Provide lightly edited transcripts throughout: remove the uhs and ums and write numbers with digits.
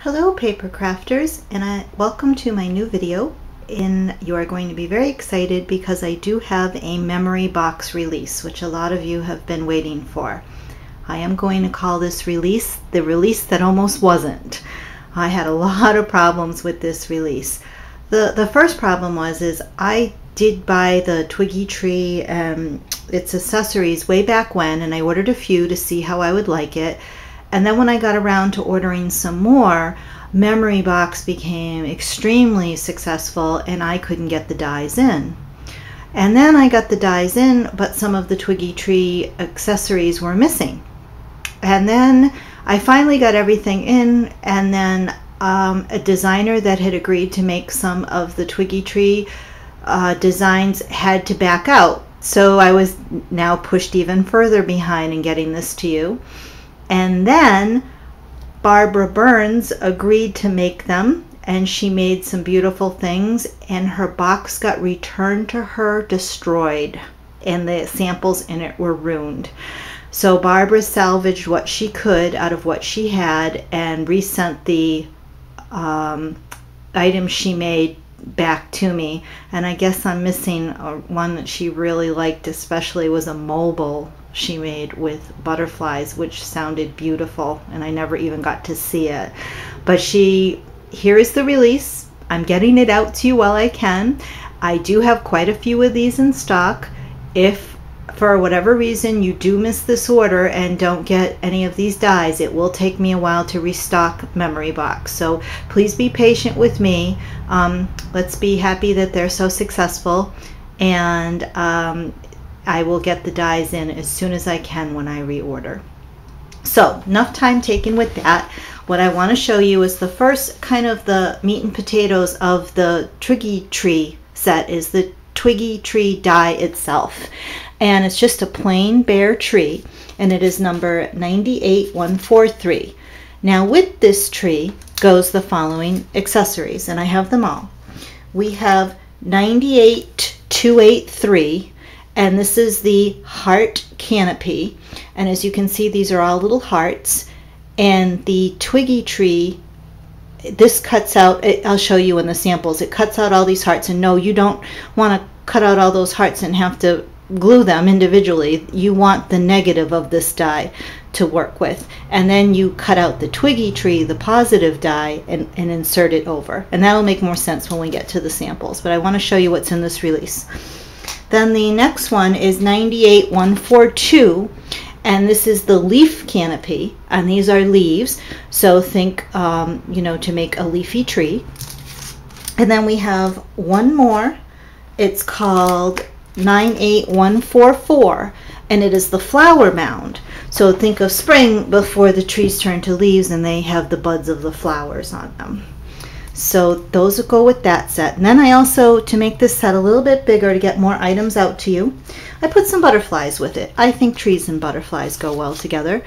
Hello paper crafters, and welcome to my new video. You are going to be very excited because I do have a memory box release, which a lot of you have been waiting for. I am going to call this release the release that almost wasn't. I had a lot of problems with this release. The first problem is I did buy the Twiggy tree and its accessories way back when, and I ordered a few to see how I would like it. And then when I got around to ordering some more, Memory Box became extremely successful and I couldn't get the dies in. And then I got the dies in, but some of the Twiggy tree accessories were missing. And then I finally got everything in, and then a designer that had agreed to make some of the Twiggy tree designs had to back out. So I was now pushed even further behind in getting this to you. And then Barbara Burns agreed to make them, and she made some beautiful things, and her box got returned to her destroyed, and the samples in it were ruined. So Barbara salvaged what she could out of what she had and resent the items she made back to me. And I guess I'm missing one that she really liked, especially was a mobile she made with butterflies, which sounded beautiful, and I never even got to see it. But here is the release. I'm getting it out to you while I can. I do have quite a few of these in stock. If for whatever reason you do miss this order and don't get any of these dies, it will take me a while to restock Memory Box. So please be patient with me. Let's be happy that they're so successful, and I will get the dies in as soon as I can when I reorder. So enough time taken with that. What I want to show you is the first kind of the meat and potatoes of the Twiggy tree set is the Twiggy tree die itself. And it's just a plain bare tree, and it is number 98143. Now with this tree goes the following accessories, and I have them all. We have 98283, and this is the heart canopy, and as you can see, these are all little hearts. And the Twiggy tree, this cuts out, I'll show you in the samples, it cuts out all these hearts. And no, you don't want to cut out all those hearts and have to glue them individually. You want the negative of this die to work with, and then you cut out the Twiggy tree, the positive die, and insert it over, and that'll make more sense when we get to the samples. But I want to show you what's in this release. Then the next one is 98142, and this is the leaf canopy, and these are leaves, so think you know, to make a leafy tree. And then we have one more. It's called 98144, and it is the flower mound. So think of spring before the trees turn to leaves and they have the buds of the flowers on them. So those will go with that set. And then I also, to make this set a little bit bigger to get more items out to you, I put some butterflies with it. I think trees and butterflies go well together.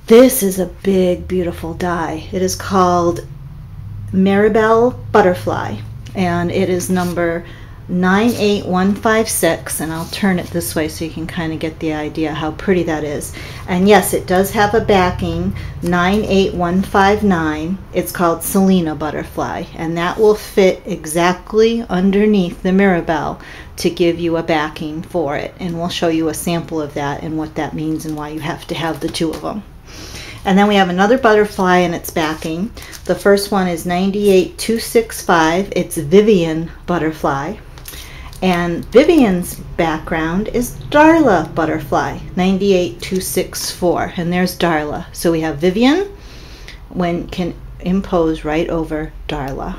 This is a big, beautiful die. It is called Maribel Butterfly, and it is number 98156, and I'll turn it this way so you can kind of get the idea how pretty that is. And yes, it does have a backing, 98159. It's called Selena Butterfly, and that will fit exactly underneath the Mirabelle to give you a backing for it. And we'll show you a sample of that and what that means and why you have to have the two of them. And then we have another butterfly and its backing. The first one is 98265. It's Vivian Butterfly. And Vivian's background is Darla Butterfly, 98264. And there's Darla. So we have Vivian, can impose right over Darla.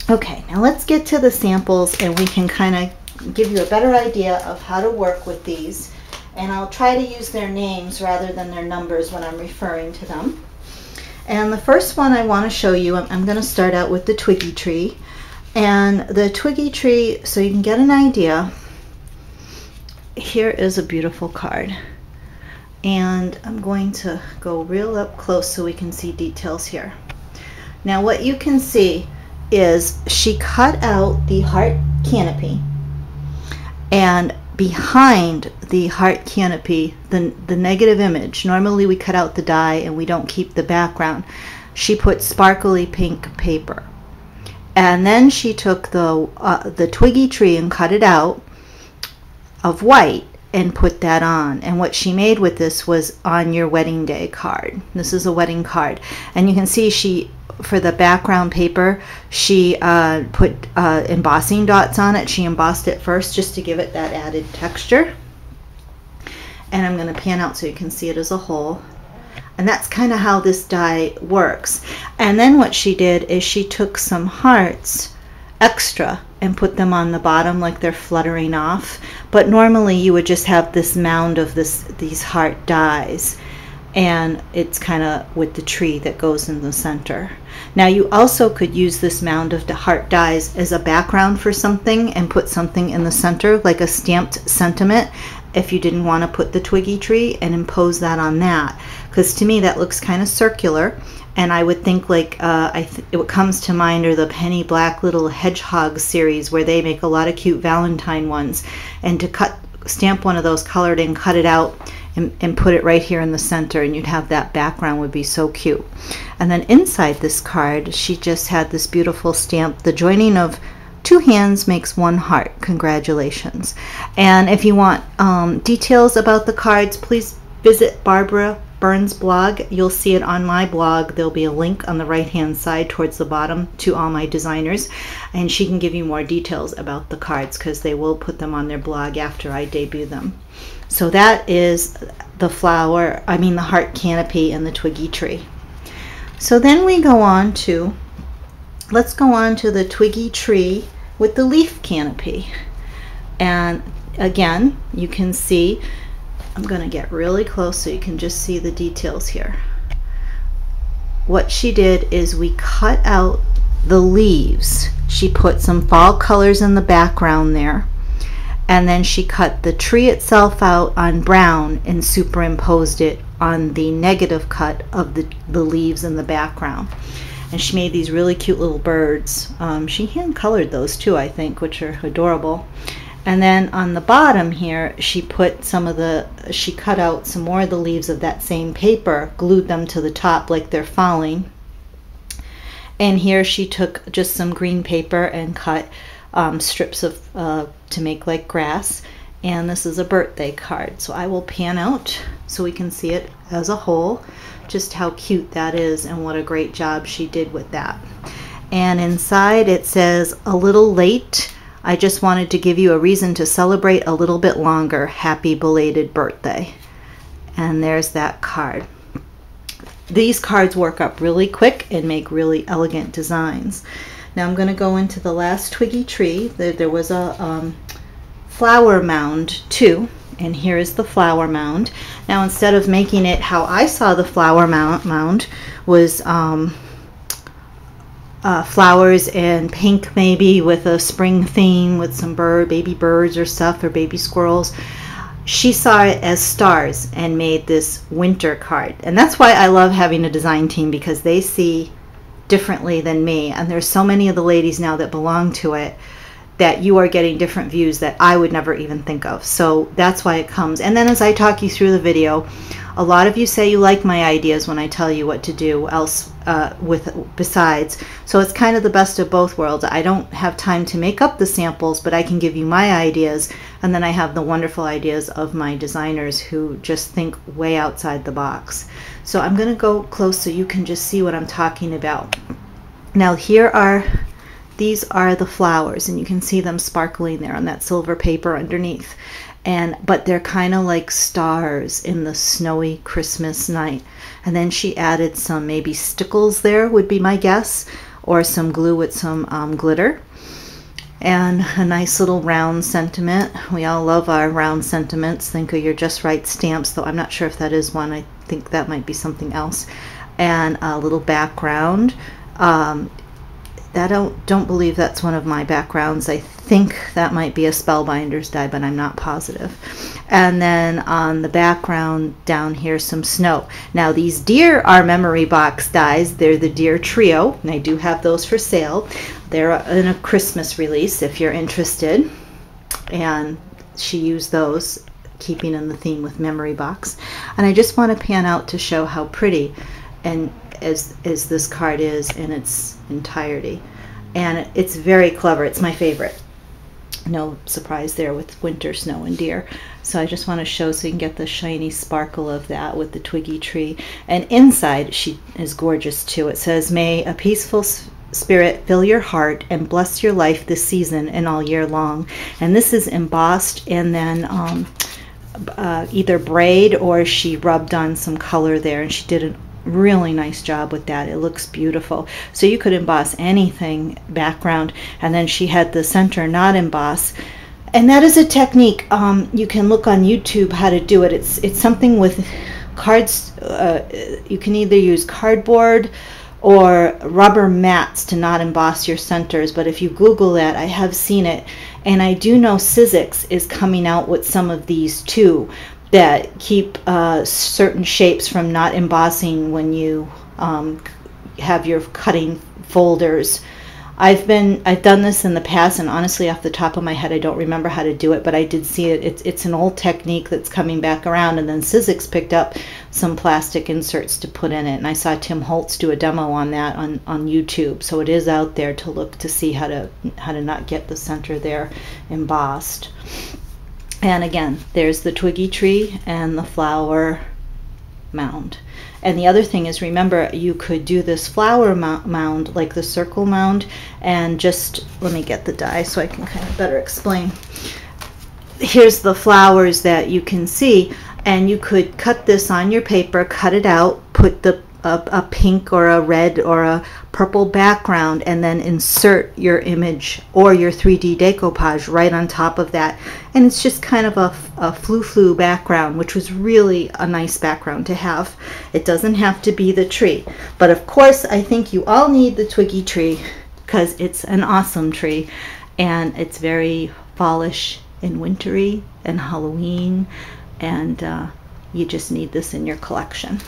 Okay, now let's get to the samples, and we can kind of give you a better idea of how to work with these. And I'll try to use their names rather than their numbers when I'm referring to them. And the first one I want to show you, I'm going to start out with the Twiggy tree. And the Twiggy tree, so you can get an idea, here is a beautiful card. And I'm going to go real up close so we can see details here. Now what you can see is she cut out the heart canopy, and behind the heart canopy, the negative image, normally we cut out the die and we don't keep the background. she put sparkly pink paper. And then she took the Twiggy tree and cut it out of white and put that on. And what she made with this was on your wedding day card. This is a wedding card. And you can see she, for the background paper, she put embossing dots on it. She embossed it first just to give it that added texture. And I'm going to pan out so you can see it as a whole. And that's kind of how this die works. And then what she did is she took some hearts extra and put them on the bottom like they're fluttering off. But normally you would just have this mound of these heart dies. And it's kind of with the tree that goes in the center. Now you also could use this mound of the heart dies as a background for something and put something in the center, like a stamped sentiment, if you didn't want to put the Twiggy tree, and impose that on that. Because to me that looks kind of circular, and I would think like what comes to mind are the Penny Black Little Hedgehog series, where they make a lot of cute Valentine ones, and to stamp one of those colored and cut it out and put it right here in the center, and you'd have that background, would be so cute. And then inside this card she just had this beautiful stamp, the joining of two hands makes one heart, congratulations. And if you want details about the cards, please visit Barbara Burns' blog. You'll see it on my blog. There'll be a link on the right hand side towards the bottom to all my designers, and she can give you more details about the cards because they will put them on their blog after I debut them. So that is the flower, I mean the heart canopy and the Twiggy tree. So then we go on to, let's go on to the Twiggy tree with the leaf canopy. And again, you can see, I'm going to get really close so you can just see the details here. What she did is we cut out the leaves. She put some fall colors in the background there, and then she cut the tree itself out on brown and superimposed it on the negative cut of the leaves in the background. And she made these really cute little birds. She hand colored those too, I think, which are adorable. And then on the bottom here, she put she cut out some more of the leaves of that same paper, glued them to the top like they're falling. And here she took just some green paper and cut strips of to make like grass. And this is a birthday card. So I will pan out so we can see it as a whole, just how cute that is and what a great job she did with that. And inside it says, "A little late. I just wanted to give you a reason to celebrate a little bit longer. Happy belated birthday." And there's that card. These cards work up really quick and make really elegant designs. Now I'm going to go into the last Twiggy tree. There was a flower mound too, and here is the flower mound. Now instead of making it how I saw the flower mound was flowers and pink, maybe with a spring theme with some baby birds or stuff, or baby squirrels, she saw it as stars and made this winter card. And that's why I love having a design team, because they see differently than me, and there's so many of the ladies now that belong to it that you are getting different views that I would never even think of. So that's why it comes. And then as I talk you through the video, a lot of you say you like my ideas when I tell you what to do else besides. So it's kind of the best of both worlds. I don't have time to make up the samples, but I can give you my ideas, and then I have the wonderful ideas of my designers who just think way outside the box. So I'm going to go close so you can just see what I'm talking about. Now these are the flowers, and you can see them sparkling there on that silver paper underneath. But they're kind of like stars in the snowy Christmas night. And then she added some maybe stickles there, would be my guess, or some glue with some glitter. And a nice little round sentiment. We all love our round sentiments. Think of your Just Right stamps, though I'm not sure if that is one. I think that might be something else. And a little background. I don't believe that's one of my backgrounds. I think that might be a Spellbinders die, but I'm not positive. And then on the background down here, some snow. Now these deer are memory box dies. They're the Deer Trio, and I do have those for sale. They're in a Christmas release if you're interested. And she used those, keeping in the theme with memory box. And I just want to pan out to show how pretty. And as this card is in its entirety. And it's very clever. It's my favorite. No surprise there with winter, snow, and deer. So I just want to show so you can get the shiny sparkle of that with the Twiggy tree. And inside, she is gorgeous too. It says, "May a peaceful spirit fill your heart and bless your life this season and all year long." And this is embossed and then either braid or she rubbed on some color there, and she did a really nice job with that. It looks beautiful. So you could emboss anything background, and then she had the center not emboss. And that is a technique. You can look on YouTube how to do it. It's something with cards. You can either use cardboard or rubber mats to not emboss your centers, but if you Google that, I have seen it. And I do know Sizzix is coming out with some of these too that keep certain shapes from not embossing when you have your cutting folders. I've done this in the past, and honestly off the top of my head I don't remember how to do it, but I did see it. It's an old technique that's coming back around, and then Sizzix picked up some plastic inserts to put in it, and I saw Tim Holtz do a demo on that on YouTube. So it is out there to look to see how to not get the center there embossed. And again, there's the Twiggy tree and the flower mound. And the other thing is, remember, you could do this flower mound, like the circle mound, and just, let me get the die so I can kind of better explain. Here's the flowers that you can see, and you could cut this on your paper, cut it out, put a pink or a red or a purple background, and then insert your image or your 3D decoupage right on top of that. And it's just kind of a flu background, which was really a nice background to have. It doesn't have to be the tree, but of course I think you all need the Twiggy tree because it's an awesome tree, and it's very fallish and wintry and Halloween, and you just need this in your collection.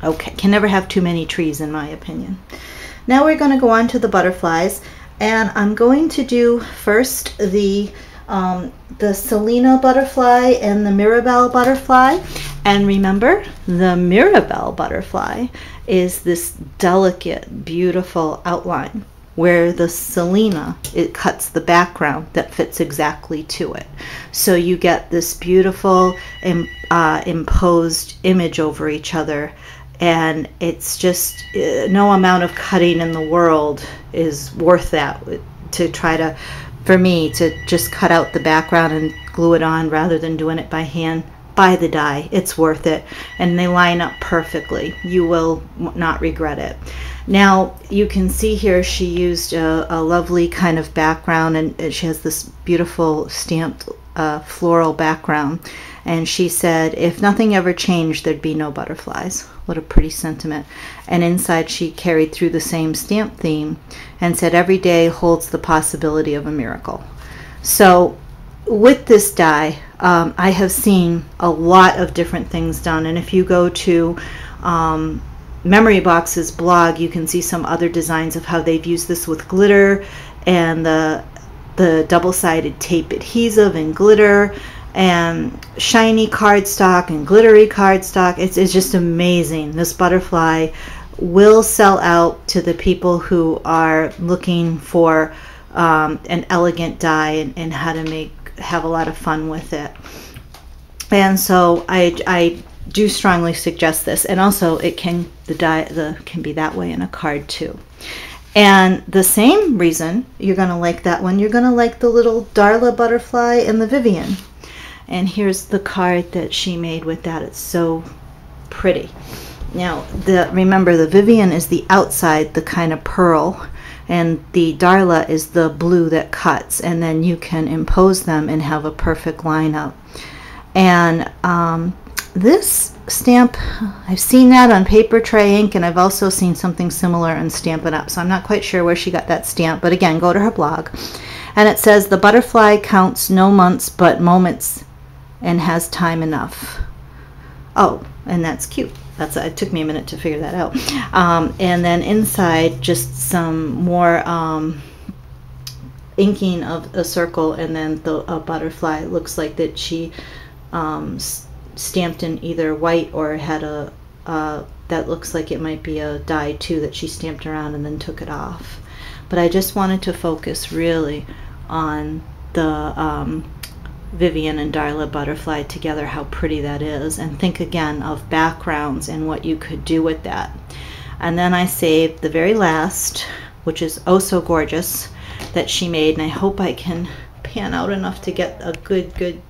Okay, can never have too many trees in my opinion. Now we're going to go on to the butterflies, and I'm going to do first the Selena butterfly and the Mirabelle butterfly. And remember, the Mirabelle butterfly is this delicate, beautiful outline, where the Selena, it cuts the background that fits exactly to it. So you get this beautiful imposed image over each other. And it's just no amount of cutting in the world is worth that to try to, for me, to just cut out the background and glue it on rather than doing it by hand. Buy the die, it's worth it, and they line up perfectly. You will not regret it. Now you can see here she used a lovely kind of background, and she has this beautiful stamped floral background, and she said if nothing ever changed there'd be no butterflies. What a pretty sentiment. And inside she carried through the same stamp theme and said every day holds the possibility of a miracle. So with this die, I have seen a lot of different things done, and if you go to Memory Box's blog, you can see some other designs of how they've used this with glitter and the double-sided tape adhesive and glitter and shiny cardstock and glittery cardstock. It's just amazing. This butterfly will sell out to the people who are looking for an elegant die and how to have a lot of fun with it. And so I do strongly suggest this, and also it can can be that way in a card too. And the same reason you're going to like that one, you're going to like the little Darla butterfly and the Vivian. And here's the card that she made with that. It's so pretty. Now, remember, the Vivian is the outside, the kind of pearl, and the Darla is the blue that cuts, and then you can impose them and have a perfect lineup. And this stamp, I've seen that on paper tray ink, and I've also seen something similar on Stampin' Up, so I'm not quite sure where she got that stamp, but again, go to her blog. And it says, the butterfly counts no months but moments and has time enough. Oh, and that's cute. It took me a minute to figure that out. And then inside, just some more inking of a circle, and then a butterfly. It looks like that she stamped in either white or had a that looks like it might be a die too that she stamped around and then took it off. But I just wanted to focus really on the Vivian and Darla butterfly together, how pretty that is, and think again of backgrounds and what you could do with that. And then I saved the very last, which is oh so gorgeous, that she made, and I hope I can pan out enough to get a good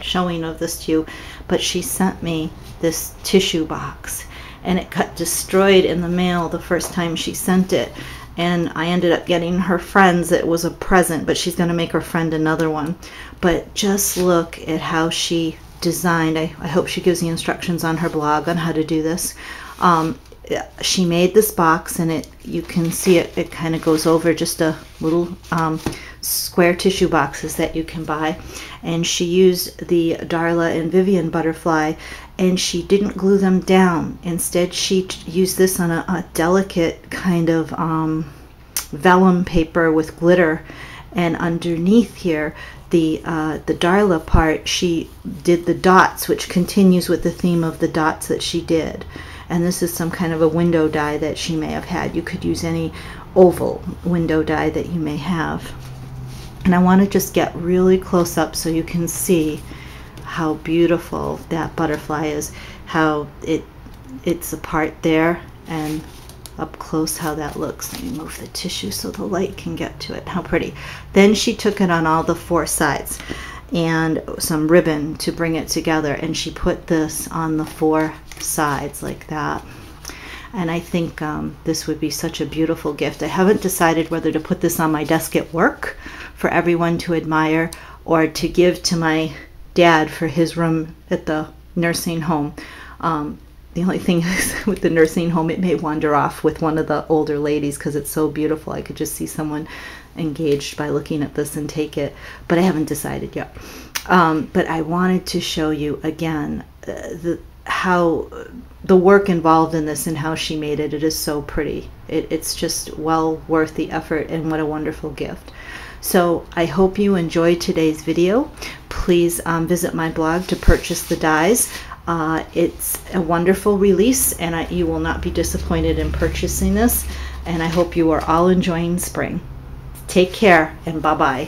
showing of this to you. But she sent me this tissue box, and it got destroyed in the mail the first time she sent it, and I ended up getting her friends. It was a present, but she's going to make her friend another one. But just look at how she designed. I hope she gives the instructions on her blog on how to do this. She made this box, and you can see it kind of goes over just a little square tissue boxes that you can buy. And she used the Darla and Vivian butterfly, and she didn't glue them down. Instead, she used this on a delicate kind of vellum paper with glitter, and underneath here, the Darla part, she did the dots, which continues with the theme of the dots that she did. And this is some kind of a window die that she may have had. You could use any oval window die that you may have. And I want to just get really close up so you can see how beautiful that butterfly is, how it's apart there, and up close how that looks. Let me move the tissue so the light can get to it. How pretty. Then she took it on all the four sides and some ribbon to bring it together, and she put this on the four sides like that. And I think this would be such a beautiful gift. I haven't decided whether to put this on my desk at work for everyone to admire, or to give to my dad for his room at the nursing home. The only thing is with the nursing home, it may wander off with one of the older ladies because it's so beautiful. I could just see someone engaged by looking at this and take it, but I haven't decided yet. But I wanted to show you again how the work involved in this and how she made it. It is so pretty. It's just well worth the effort, and what a wonderful gift. So I hope you enjoyed today's video. Please visit my blog to purchase the dies. It's a wonderful release, and you will not be disappointed in purchasing this. And I hope you are all enjoying spring. Take care, and bye-bye.